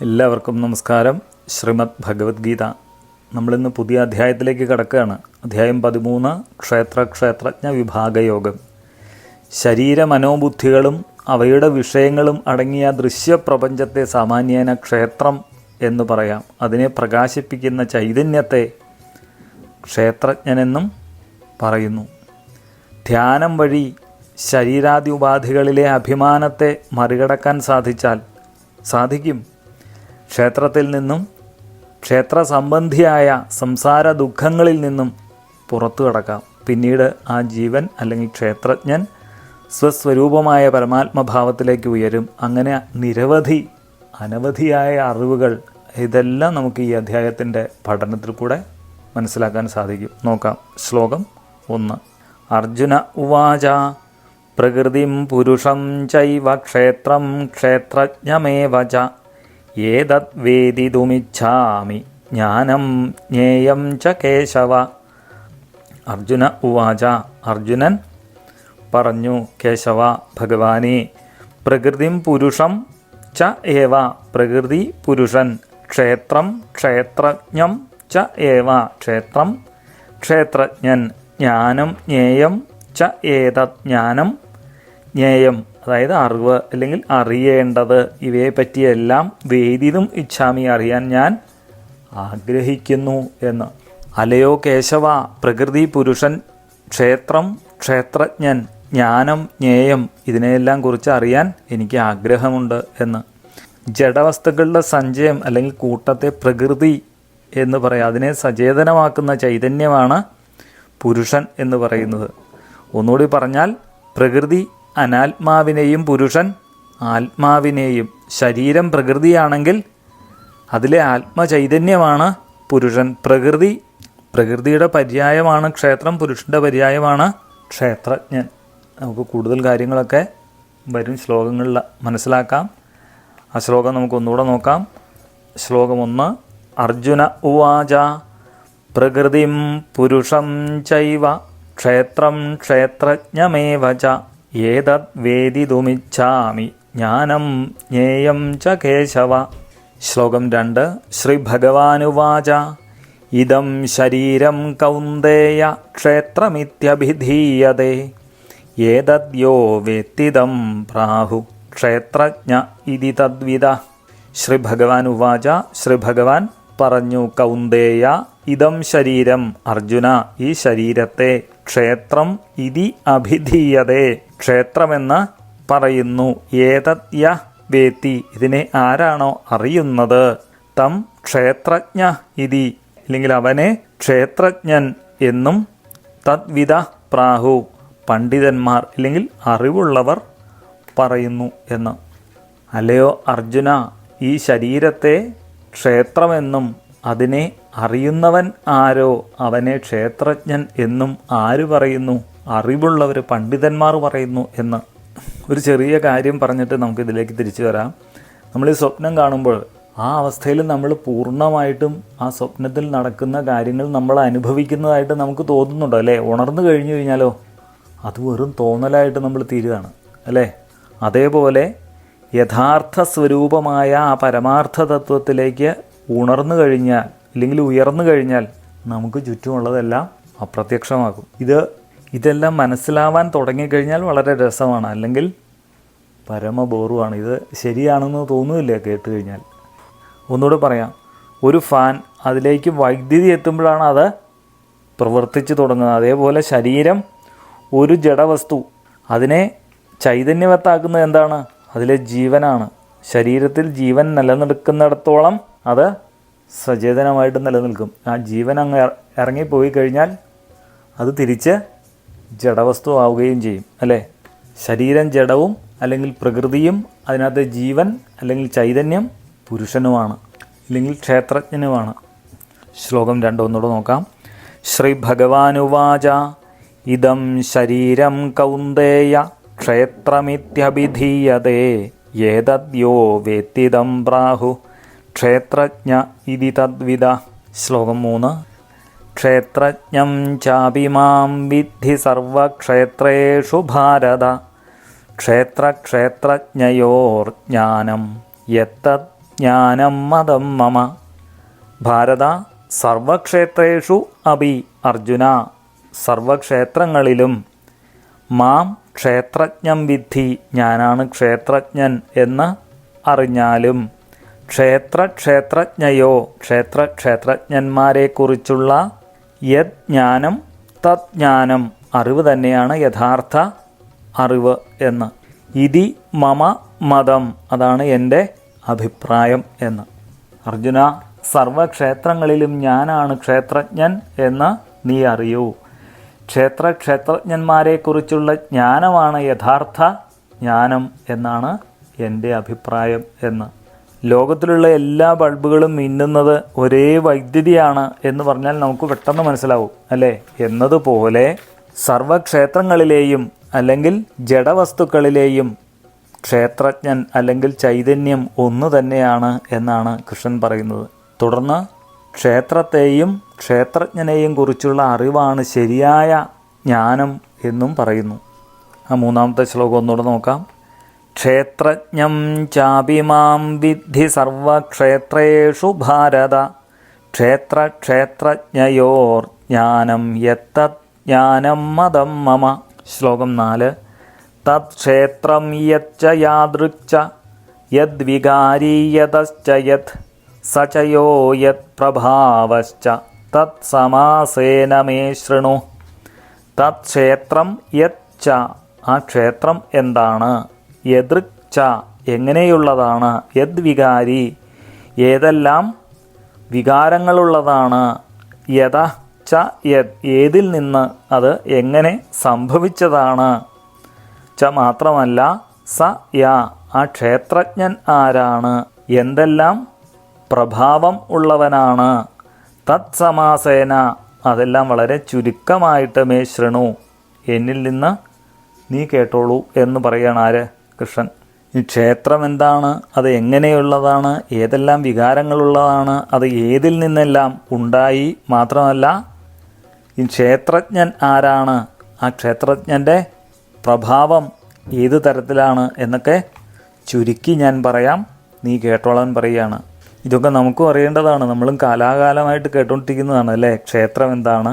എല്ലാവർക്കും നമസ്കാരം. ശ്രീമദ് ഭഗവത്ഗീത നമ്മളിന്ന് പുതിയ അധ്യായത്തിലേക്ക് കടക്കുകയാണ്. അധ്യായം 13 ക്ഷേത്രജ്ഞ വിഭാഗയോഗം. ശരീരമനോബുദ്ധികളും അവയുടെ വിഷയങ്ങളും അടങ്ങിയ ദൃശ്യപ്രപഞ്ചത്തെ സാമാന്യേന ക്ഷേത്രം എന്ന് പറയാം. അതിനെ പ്രകാശിപ്പിക്കുന്ന ചൈതന്യത്തെ ക്ഷേത്രജ്ഞനെന്നും പറയുന്നു. ധ്യാനം വഴി ശരീരാദി ഉപാധികളിലെ അഭിമാനത്തെ മറികടക്കാൻ സാധിക്കും. ക്ഷേത്രത്തിൽ നിന്നും ക്ഷേത്ര സംബന്ധിയായ സംസാര ദുഃഖങ്ങളിൽ നിന്നും പുറത്തു കടക്കാം. പിന്നീട് ആ ജീവൻ അല്ലെങ്കിൽ ക്ഷേത്രജ്ഞൻ സ്വസ്വരൂപമായ പരമാത്മഭാവത്തിലേക്ക് ഉയരും. അങ്ങനെ അനവധിയായ അറിവുകൾ, ഇതെല്ലാം നമുക്ക് ഈ അധ്യായത്തിൻ്റെ പഠനത്തിൽ കൂടെ മനസ്സിലാക്കാൻ സാധിക്കും. നോക്കാം. ശ്ലോകം 1. അർജുന ഉവാച പ്രകൃതിം പുരുഷം ചൈവ ക്ഷേത്രം ക്ഷേത്രജ്ഞമേവ ച ഏതദ് വേദിതുമിച്ഛാമി ജ്ഞാനം ജ്ഞേയം ച കേശവ. അർജുന ഉവാച, അർജുനൻ പറഞ്ഞു, കേശവ ഭഗവാനേ, പ്രകൃതിം പുരുഷം ച ഏവ, പ്രകൃതി പുരുഷൻ, ക്ഷേത്രം ക്ഷേത്രജ്ഞം ച ഏവ, ക്ഷേത്രം ക്ഷേത്രജ്ഞൻ, ജ്ഞാനം ജ്ഞേയം ച ഏതത്, ജ്ഞാനം ജ്ഞേയം അതായത് അറിവ് അല്ലെങ്കിൽ അറിയേണ്ടത്, ഇവയെ പറ്റിയെല്ലാം വേദിതും ഇച്ഛാമി അറിയാൻ ഞാൻ ആഗ്രഹിക്കുന്നു എന്ന്. അലയോ കേശവ, പ്രകൃതി പുരുഷൻ, ക്ഷേത്രം ക്ഷേത്രജ്ഞൻ, ജ്ഞാനം ജ്ഞേയം, ഇതിനെയെല്ലാം കുറിച്ച് അറിയാൻ എനിക്ക് ആഗ്രഹമുണ്ട് എന്ന്. ജഡവസ്തുക്കളുടെ സഞ്ചയം അല്ലെങ്കിൽ കൂട്ടത്തെ പ്രകൃതി എന്ന് പറയാം. അതിനെ സചേതനമാക്കുന്ന ചൈതന്യമാണ് പുരുഷൻ എന്ന് പറയുന്നത്. ഒന്നുകൂടി പറഞ്ഞാൽ, പ്രകൃതി അനാത്മാവിനെയും പുരുഷൻ ആത്മാവിനെയും, ശരീരം പ്രകൃതിയാണെങ്കിൽ അതിലെ ആത്മചൈതന്യമാണ് പുരുഷൻ. പ്രകൃതിയുടെ പര്യായമാണ് ക്ഷേത്രം, പുരുഷൻ്റെ പര്യായമാണ് ക്ഷേത്രജ്ഞൻ. നമുക്ക് കൂടുതൽ കാര്യങ്ങളൊക്കെ വരും ശ്ലോകങ്ങളിൽ മനസ്സിലാക്കാം. ആ ശ്ലോകം നമുക്ക് ഒന്നുകൂടെ നോക്കാം. ശ്ലോകം 1. അർജുന ഉവാച പ്രകൃതിം പുരുഷം ചൈവ ക്ഷേത്രം ക്ഷേത്രജ്ഞമേവ ച ഏതദ് വേദിതുമിച്ഛാമി ജ്ഞാനം ജ്ഞേയം ച കേശവ. ശ്ലോകം 2. ശ്രീ ഭഗവാനുവാച ഇദം ശരീരം കൗന്ദേയ ക്ഷേത്രമിത്യഭിധീയതേ ഏതദ്യോ വേത്തിദം പ്രാഹു ക്ഷേത്രജ്ഞ ഇതി തദ്വിദ. ശ്രീ ഭഗവാനുവാച, ശ്രീ ഭഗവാൻ പറഞ്ഞു, കൗന്ദേയ ഇദം ശരീരം, അർജുന ഈ ശരീരത്തെ, ക്ഷേത്രം ഇതി അഭിധീയതേ ക്ഷേത്രമെന്ന് പറയുന്നു, ഏതദ്യ വേത്തി ഇതിനെ ആരാണോ അറിയുന്നത്, തം ക്ഷേത്രജ്ഞ ഇതി അല്ലെങ്കിൽ അവനെ ക്ഷേത്രജ്ഞൻ എന്നും, തദ്വിദ പ്രാഹു പണ്ഡിതന്മാർ അല്ലെങ്കിൽ അറിവുള്ളവർ പറയുന്നു എന്ന്. അല്ലയോ അർജുന, ഈ ശരീരത്തെ ക്ഷേത്രമെന്നും അതിനെ അറിയുന്നവൻ ആരോ അവനെ ക്ഷേത്രജ്ഞൻ എന്നും ആര് പറയുന്നു? അറിവുള്ളവർ, പണ്ഡിതന്മാർ പറയുന്നു എന്ന്. ഒരു ചെറിയ കാര്യം പറഞ്ഞിട്ട് നമുക്കിതിലേക്ക് തിരിച്ചു വരാം. നമ്മൾ ഈ സ്വപ്നം കാണുമ്പോൾ ആ അവസ്ഥയിൽ നമ്മൾ പൂർണ്ണമായിട്ടും ആ സ്വപ്നത്തിൽ നടക്കുന്ന കാര്യങ്ങൾ നമ്മൾ അനുഭവിക്കുന്നതായിട്ട് നമുക്ക് തോന്നുന്നുണ്ടോ അല്ലേ? ഉണർന്നു കഴിഞ്ഞു കഴിഞ്ഞാലോ അത് വെറും തോന്നലായിട്ട് നമ്മൾ തീരുകയാണ് അല്ലേ? അതേപോലെ യഥാർത്ഥ സ്വരൂപമായ ആ പരമാർത്ഥ തത്വത്തിലേക്ക് ഉണർന്നു കഴിഞ്ഞാൽ അല്ലെങ്കിൽ ഉയർന്നു കഴിഞ്ഞാൽ നമുക്ക് ചുറ്റുമുള്ളതെല്ലാം അപ്രത്യക്ഷമാകും. ഇതെല്ലാം മനസ്സിലാവാൻ തുടങ്ങിക്കഴിഞ്ഞാൽ വളരെ രസമാണ്, അല്ലെങ്കിൽ പരമബോറുമാണ്. ഇത് ശരിയാണെന്ന് തോന്നുന്നില്ല കേട്ട് കഴിഞ്ഞാൽ. ഒന്നുകൂടെ പറയാം. ഒരു ഫാൻ, അതിലേക്ക് വൈദ്യുതി എത്തുമ്പോഴാണ് അത് പ്രവർത്തിച്ചു തുടങ്ങുന്നത്. അതേപോലെ ശരീരം ഒരു ജഡവസ്തു, അതിനെ ചൈതന്യവത്താക്കുന്നത് എന്താണ്? അതിലെ ജീവനാണ്. ശരീരത്തിൽ ജീവൻ നിലനിൽക്കുന്നിടത്തോളം അത് സചേതനമായിട്ട് നിലനിൽക്കും. ആ ജീവൻ അങ്ങ് ഇറങ്ങിപ്പോയി കഴിഞ്ഞാൽ അത് തിരിച്ച് ജഡവസ്തു ആവുകയും ചെയ്യും അല്ലേ? ശരീരം ജഡവും അല്ലെങ്കിൽ പ്രകൃതിയും, അതിനകത്ത് ജീവൻ അല്ലെങ്കിൽ ചൈതന്യം പുരുഷനുമാണ് അല്ലെങ്കിൽ ക്ഷേത്രജ്ഞനുമാണ്. ശ്ലോകം 2 ഒന്നുകൂടെ നോക്കാം. ശ്രീ ഭഗവാനുവാച ഇദം ശരീരം കൗന്ദേയ ക്ഷേത്രമിത്യഭിധീയതേ ഏതദ്യോ വേത്തിദം പ്രാഹു ക്ഷേത്രജ്ഞ ഇതി തദ്വിദ. ശ്ലോകം 3. ക്ഷേത്രജ്ഞം ചാപിമാം വിദ്ധി സർവക്ഷേത്രേഷു ഭാരത ക്ഷേത്രജ്ഞയോർ ജ്ഞാനം യത്തത് ജ്ഞാനം മതം മമ. ഭാരത സർവക്ഷേത്രേഷു അപി അർജുന, സർവക്ഷേത്രങ്ങളിലും മാം ക്ഷേത്രജ്ഞം വിദ്ധി, ഞാനാണ് ക്ഷേത്രജ്ഞൻ എന്ന് അറിഞ്ഞാലും, ക്ഷേത്രജ്ഞയോ, ക്ഷേത്രജ്ഞന്മാരെക്കുറിച്ചുള്ള യത് ജ്ഞാനം തത് ജ്ഞാനം, അറിവ് തന്നെയാണ് യഥാർത്ഥ അറിവ് എന്ന്. ഇതി മമ മതം, അതാണ് എൻ്റെ അഭിപ്രായം എന്ന്. അർജുന, സർവക്ഷേത്രങ്ങളിലും ഞാനാണ് ക്ഷേത്രജ്ഞൻ എന്ന് നീ അറിയൂ. ക്ഷേത്രജ്ഞന്മാരെക്കുറിച്ചുള്ള ജ്ഞാനമാണ് യഥാർത്ഥ ജ്ഞാനം എന്നാണ് എൻ്റെ അഭിപ്രായം എന്ന്. ലോകത്തിലുള്ള എല്ലാ ബൾബുകളും മിന്നുന്നത് ഒരേ വൈദ്യുതിയാണ് എന്ന് പറഞ്ഞാൽ നമുക്ക് പെട്ടെന്ന് മനസ്സിലാവും അല്ലേ? എന്നതുപോലെ സർവക്ഷേത്രങ്ങളിലെയും അല്ലെങ്കിൽ ജഡവസ്തുക്കളിലെയും ക്ഷേത്രജ്ഞൻ അല്ലെങ്കിൽ ചൈതന്യം ഒന്നു തന്നെയാണ് എന്നാണ് കൃഷ്ണൻ പറയുന്നത്. തുടർന്ന് ക്ഷേത്രത്തെയും ക്ഷേത്രജ്ഞനെയും കുറിച്ചുള്ള അറിവാണ് ശരിയായ ജ്ഞാനം എന്നും പറയുന്നു. ആ മൂന്നാമത്തെ ശ്ലോകം ഒന്നുകൂടെ നോക്കാം. ക്ഷേത്രജ്ഞം ചാപിമാം വിദ്ധി സർവക്ഷേത്രേഷു ഭാരത, ക്ഷേത്രജ്ഞയോർ ജ്ഞാനം യത്തത് ജ്ഞാനം മതം മമ. ശ്ലോകം 4. തത് ക്ഷേത്രം യച്ച യാദൃക്ച യദ്വികാരീയതശ്ച യത് സചയോ യത് പ്രഭാവശ്ച തത് സമാസേന മേ ശൃണു. തത് ക്ഷേത്രം യച്ച, ആ ക്ഷേത്രം എന്താണ്, യദൃക്ച എങ്ങനെയുള്ളതാണ്, യദ്വികാരി ഏതെല്ലാം വികാരങ്ങളുള്ളതാണ്, യഥ ച യത് ഏതിൽ നിന്ന് അത് എങ്ങനെ സംഭവിച്ചതാണ്, ച മാത്രമല്ല സ യാ ആ ക്ഷേത്രജ്ഞൻ ആരാണ്, എന്തെല്ലാം പ്രഭാവം ഉള്ളവനാണ്, തത് സമാസേന അതെല്ലാം വളരെ ചുരുക്കമായിട്ട് മേ ശൃണു എന്നിൽ നിന്ന് നീ കേട്ടോളൂ എന്ന് പറയാണ് ആര്? കൃഷ്ണൻ. ഈ ക്ഷേത്രം എന്താണ്, അത് എങ്ങനെയുള്ളതാണ്, ഏതെല്ലാം വികാരങ്ങളുള്ളതാണ്, അത് ഏതിൽ നിന്നെല്ലാം ഉണ്ടായി, മാത്രമല്ല ഈ ക്ഷേത്രജ്ഞൻ ആരാണ്, ആ ക്ഷേത്രജ്ഞൻ്റെ പ്രഭാവം ഏത് തരത്തിലാണ് എന്നൊക്കെ ചുരുക്കി ഞാൻ പറയാം, നീ കേട്ടോളാൻ പറയുകയാണ്. ഇതൊക്കെ നമുക്കും അറിയേണ്ടതാണ്, നമ്മളും കാലാകാലമായിട്ട് കേട്ടുകൊണ്ടിരിക്കുന്നതാണ് അല്ലേ? ക്ഷേത്രം എന്താണ്,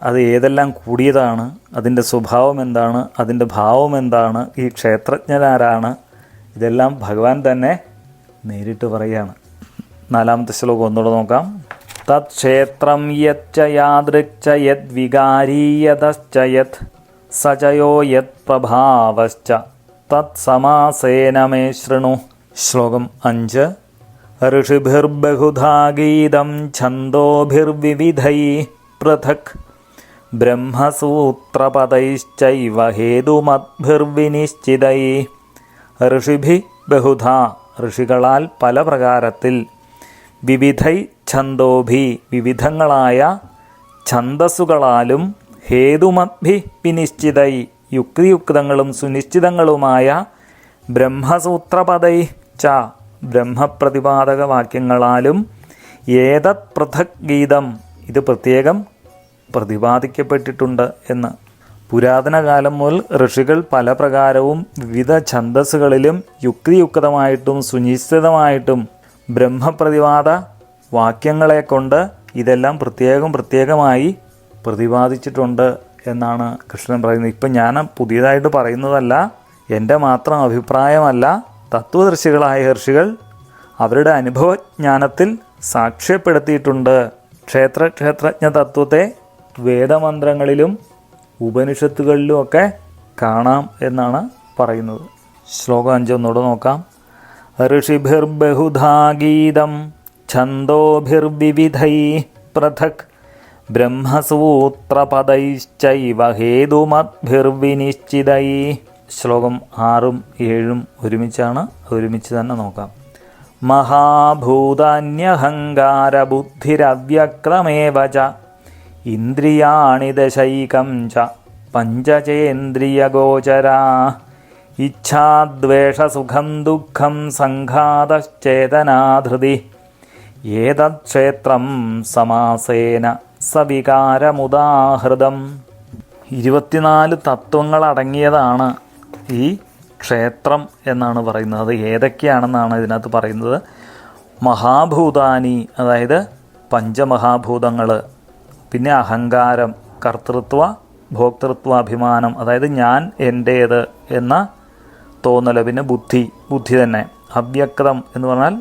അത് ഏതെല്ലാം കൂടിയതാണ്, അതിൻ്റെ സ്വഭാവം എന്താണ്, അതിൻ്റെ ഭാവം എന്താണ്, ഈ ക്ഷേത്രജ്ഞനാരാണ്, ഇതെല്ലാം ഭഗവാൻ തന്നെ നേരിട്ട് പറയുകയാണ്. 4-ാമത്തെ ശ്ലോകം ഒന്നുകൂടെ നോക്കാം. തത് ക്ഷേത്രം യച്ച യാദൃക്ച യദ്വികാരീയതശ്ച യത് സചയോ യത് പ്രഭാവശ്ച തത് സമാസേന മേ ശൃണു. ശ്ലോകം 5. ഋഷിഭിർബഹുധാ ഗീതം ഛന്ദോഭിർവിവിധൈ പൃഥക് ബ്രഹ്മസൂത്രപദൈശ്ചൈവ ഹേതുമദ്ഭിർവിനിശ്ചിതൈ. ഋഷിഭി ബഹുധാ ഋഷികളാൽ പല പ്രകാരത്തിൽ, വിവിധൈ ഛന്ദോഭി വിവിധങ്ങളായ ഛന്ദസ്സുകളാലും, ഹേതുമദ്ഭി വിനിശ്ചിതൈ യുക്തിയുക്തങ്ങളും സുനിശ്ചിതങ്ങളുമായ, ബ്രഹ്മസൂത്രപദൈ ച ബ്രഹ്മപ്രതിപാദക വാക്യങ്ങളാലും, ഏതത് പൃഥക് ഗീതം ഇത് പ്രത്യേകം പ്രതിപാദിക്കപ്പെട്ടിട്ടുണ്ട് എന്ന്. പുരാതന കാലം മുതൽ ഋഷികൾ പല പ്രകാരവും വിവിധ ഛന്ദസ്സുകളിലും യുക്തിയുക്തമായിട്ടും സുനിശ്ചിതമായിട്ടും ബ്രഹ്മപ്രതിപാദ വാക്യങ്ങളെ കൊണ്ട് ഇതെല്ലാം പ്രത്യേകമായി പ്രതിപാദിച്ചിട്ടുണ്ട് എന്നാണ് കൃഷ്ണൻ പറയുന്നത്. ഇപ്പം ഞാൻ പുതിയതായിട്ട് പറയുന്നതല്ല, എൻ്റെ മാത്രം അഭിപ്രായമല്ല, തത്വദർശികളായ ഋഷികൾ അവരുടെ അനുഭവജ്ഞാനത്തിൽ സാക്ഷ്യപ്പെടുത്തിയിട്ടുണ്ട്. ക്ഷേത്രജ്ഞ തത്വത്തെ വേദമന്ത്രങ്ങളിലും ഉപനിഷത്തുകളിലുമൊക്കെ കാണാം എന്നാണ് പറയുന്നത്. ശ്ലോകം 5 ഒന്നുകൂടെ നോക്കാം. ഋഷിഭിർബഹുധാ ഗീതം ഛന്ദോഭിർവിവിധൈ പൃഥക് ബ്രഹ്മസൂത്രപദൈശ്ചൈവ ഹേതുമദ്ഭിർവിനിശ്ചിതൈ. ശ്ലോകം 6ഉം 7ഉം ഒരുമിച്ച് തന്നെ നോക്കാം. മഹാഭൂതാന്യഹങ്കാരബുദ്ധിരവ്യക്രമേവ ച ഇന്ദ്രിയാണി ദശൈകം ച പഞ്ചചേന്ദ്രിയഗോചരാ ഇച്ഛാദ്വേഷസുഖം ദുഃഖം സംഘാതശ്ചേതനാധൃതി ഏതത്ക്ഷേത്രം സമാസേന സവികാരമുദാഹൃതം. 24 തത്വങ്ങളടങ്ങിയതാണ് ഈ ക്ഷേത്രം എന്നാണ് പറയുന്നത്. അത് ഏതൊക്കെയാണെന്നാണ് ഇതിനകത്ത് പറയുന്നത്. മഹാഭൂതാനി, അതായത് പഞ്ചമഹാഭൂതങ്ങൾ, പിന്നെ അഹങ്കാരം, കർത്തൃത്വ ഭോക്തൃത്വാഭിമാനം, അതായത് ഞാൻ എൻ്റേത് എന്ന തോന്നൽ, പിന്നെ ബുദ്ധി തന്നെ. അവ്യക്തം എന്ന് പറഞ്ഞാൽ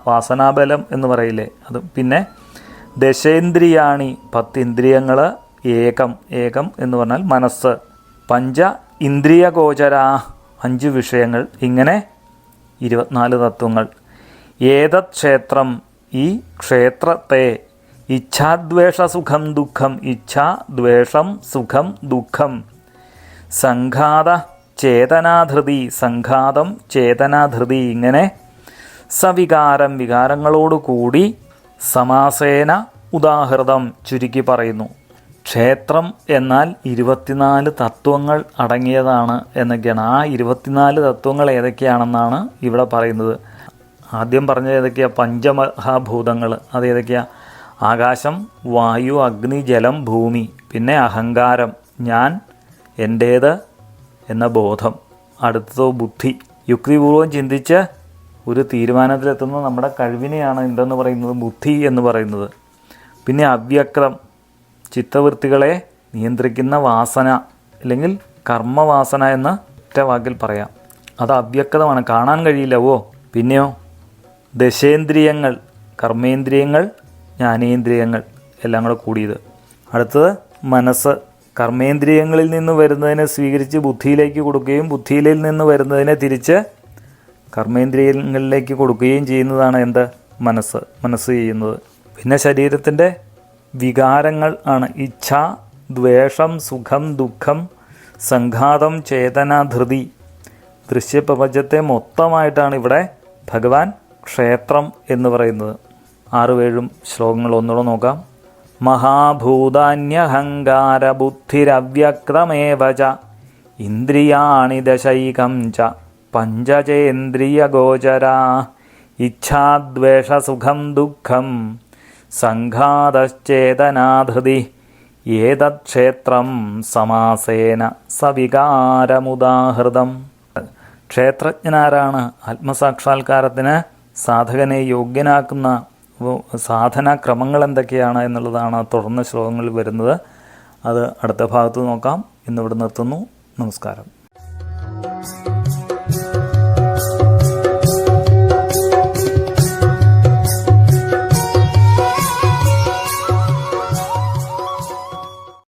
വാസനാബലം എന്ന് പറയില്ലേ അത്. പിന്നെ ദശേന്ദ്രിയാണി, 10 ഇന്ദ്രിയങ്ങൾ. ഏകം എന്ന് പറഞ്ഞാൽ മനസ്സ്. പഞ്ച ഇന്ദ്രിയഗോചരാ, 5 വിഷയങ്ങൾ. ഇങ്ങനെ 24 തത്വങ്ങൾ. ഏതത് ക്ഷേത്രം, ഈ ക്ഷേത്രത്തെ. ഇച്ഛാദ്വേഷ സുഖം ദുഃഖം, ഇച്ഛ ദ്വേഷം സുഖം ദുഃഖം. സംഘാത ചേതനാധൃതി, സംഘാതം ചേതനാധൃതി. ഇങ്ങനെ സവികാരം, വികാരങ്ങളോടുകൂടി. സമാസേന ഉദാഹൃതം, ചുരുക്കി പറയുന്നു. ക്ഷേത്രം എന്നാൽ 24 തത്വങ്ങൾ അടങ്ങിയതാണ് എന്നൊക്കെയാണ്. ആ 24 തത്വങ്ങൾ ഏതൊക്കെയാണെന്നാണ് ഇവിടെ പറയുന്നത്. ആദ്യം പറഞ്ഞത് ഏതൊക്കെയാണ്? പഞ്ചമഹാഭൂതങ്ങൾ. അതേതൊക്കെയാണ്? ആകാശം, വായു, അഗ്നി, ജലം, ഭൂമി. പിന്നെ അഹങ്കാരം, ഞാൻ എൻ്റേത് എന്ന ബോധം. അടുത്തതോ ബുദ്ധി, യുക്തിപൂർവം ചിന്തിച്ച് ഒരു തീരുമാനത്തിലെത്തുന്ന നമ്മുടെ കഴിവിനെയാണ് എന്തെന്ന് പറയുന്നത്? ബുദ്ധി എന്ന് പറയുന്നത്. പിന്നെ അവ്യക്തം, ചിത്തവൃത്തികളെ നിയന്ത്രിക്കുന്ന വാസന, അല്ലെങ്കിൽ കർമ്മവാസന എന്ന ഒറ്റ വാക്കിൽ പറയാം. അത് അവ്യക്തമാണ്, കാണാൻ കഴിയില്ല. പിന്നെയോ ദശേന്ദ്രിയങ്ങൾ, കർമ്മേന്ദ്രിയങ്ങൾ, ജ്ഞാനേന്ദ്രിയങ്ങൾ എല്ലാം കൂടെ കൂടിയത്. അടുത്തത് മനസ്സ്, കർമ്മേന്ദ്രിയങ്ങളിൽ നിന്ന് വരുന്നതിനെ സ്വീകരിച്ച് ബുദ്ധിയിലേക്ക് കൊടുക്കുകയും ബുദ്ധിയിൽ നിന്ന് വരുന്നതിനെ തിരിച്ച് കർമ്മേന്ദ്രിയങ്ങളിലേക്ക് കൊടുക്കുകയും ചെയ്യുന്നതാണ് എന്ത്? മനസ്സ് ചെയ്യുന്നത്. പിന്നെ ശരീരത്തിൻ്റെ വികാരങ്ങൾ ആണ് ഇച്ഛ, ദ്വേഷം, സുഖം, ദുഃഖം, സംഘാതം, ചേതന, ധൃതി. ദൃശ്യപ്രപഞ്ചത്തെ മൊത്തമായിട്ടാണ് ഇവിടെ ഭഗവാൻ ക്ഷേത്രം എന്ന് പറയുന്നത്. 6-7 ശ്ലോകങ്ങൾ ഒന്നുകൂടെ നോക്കാം. മഹാഭൂതാന്യഹങ്കാര ബുദ്ധിരവ്യക്തമേവ ച ഇന്ദ്രിയാണി ദശൈകം ച പഞ്ചചേന്ദ്രിയഗോചരാ ഇച്ഛാദ്വേഷസുഖം ദുഃഖം സംഘാതശ്ചേതനാധൃതി ഏതത് ക്ഷേത്രം സമാസേന സവികാരമുദാഹൃതം. ക്ഷേത്രജ്ഞനാരാണ്? ആത്മസാക്ഷാത്കാരത്തിന് സാധകനെ യോഗ്യനാക്കുന്ന സാധനാക്രമങ്ങൾ എന്തൊക്കെയാണ് എന്നുള്ളതാണ് തുടർന്ന് ശ്ലോകങ്ങളിൽ വരുന്നത്. അത് അടുത്ത ഭാഗത്ത് നോക്കാം. ഇന്നിവിടെ നിർത്തുന്നു. നമസ്കാരം.